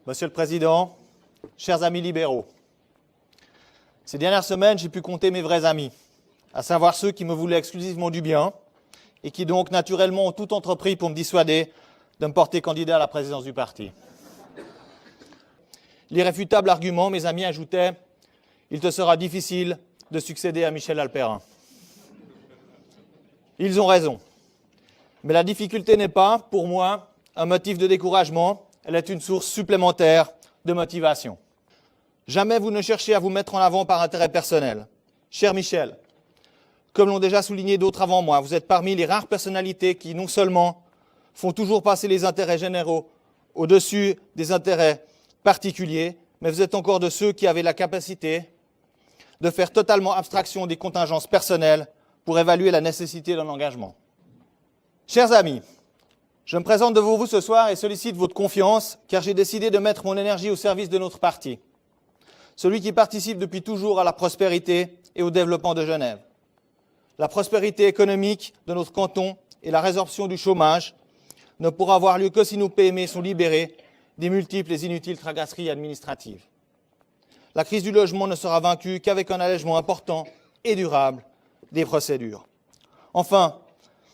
Monsieur le Président, chers amis libéraux, ces dernières semaines, j'ai pu compter mes vrais amis, à savoir ceux qui me voulaient exclusivement du bien et qui donc naturellement ont tout entrepris pour me dissuader de me porter candidat à la présidence du parti. L'irréfutable argument, mes amis ajoutaient « Il te sera difficile de succéder à Michel Alperin ». Ils ont raison. Mais la difficulté n'est pas, pour moi, un motif de découragement, elle est une source supplémentaire de motivation. Jamais vous ne cherchez à vous mettre en avant par intérêt personnel. Cher Michel, comme l'ont déjà souligné d'autres avant moi, vous êtes parmi les rares personnalités qui, non seulement font toujours passer les intérêts généraux au-dessus des intérêts particuliers, mais vous êtes encore de ceux qui avaient la capacité de faire totalement abstraction des contingences personnelles pour évaluer la nécessité d'un engagement. Chers amis, je me présente devant vous ce soir et sollicite votre confiance car j'ai décidé de mettre mon énergie au service de notre parti, celui qui participe depuis toujours à la prospérité et au développement de Genève. La prospérité économique de notre canton et la résorption du chômage ne pourra avoir lieu que si nos PME sont libérés des multiples et inutiles tracasseries administratives. La crise du logement ne sera vaincue qu'avec un allègement important et durable des procédures. Enfin,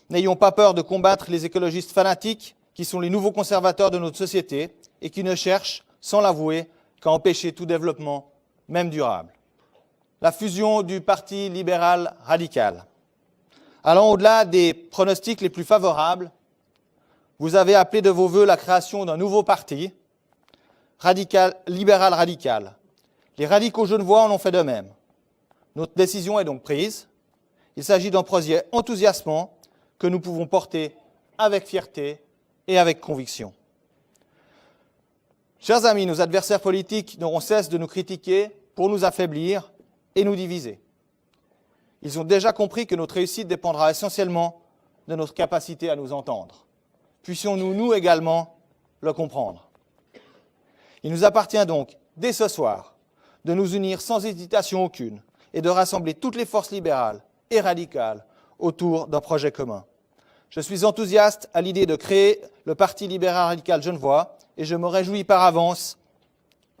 n'ayons pas peur de combattre les écologistes fanatiques qui sont les nouveaux conservateurs de notre société et qui ne cherchent, sans l'avouer, qu'à empêcher tout développement, même durable. La fusion du Parti libéral radical. Allant au-delà des pronostics les plus favorables, vous avez appelé de vos vœux la création d'un nouveau parti, libéral radical. Les radicaux genevois en ont fait de même. Notre décision est donc prise. Il s'agit d'un projet enthousiasmant que nous pouvons porter avec fierté et avec conviction. Chers amis, nos adversaires politiques n'auront cesse de nous critiquer pour nous affaiblir et nous diviser. Ils ont déjà compris que notre réussite dépendra essentiellement de notre capacité à nous entendre. Puissions-nous, nous également, le comprendre. Il nous appartient donc, dès ce soir, de nous unir sans hésitation aucune et de rassembler toutes les forces libérales et radicales autour d'un projet commun. Je suis enthousiaste à l'idée de créer le Parti libéral radical genevois et je me réjouis par avance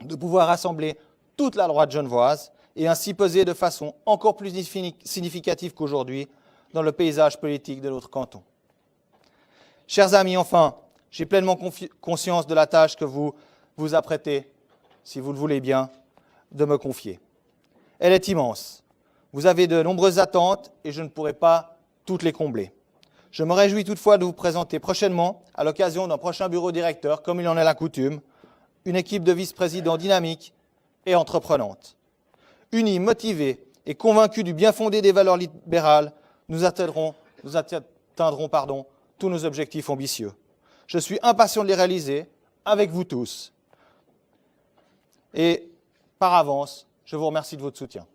de pouvoir rassembler toute la droite genevoise et ainsi peser de façon encore plus significative qu'aujourd'hui dans le paysage politique de notre canton. Chers amis, enfin, j'ai pleinement conscience de la tâche que vous vous apprêtez, si vous le voulez bien, de me confier. Elle est immense. Vous avez de nombreuses attentes et je ne pourrai pas toutes les combler. Je me réjouis toutefois de vous présenter prochainement, à l'occasion d'un prochain bureau directeur, comme il en est la coutume, une équipe de vice-présidents dynamique et entreprenante. Unis, motivés et convaincus du bien fondé des valeurs libérales, nous atteindrons tous nos objectifs ambitieux. Je suis impatient de les réaliser avec vous tous. Et par avance, je vous remercie de votre soutien.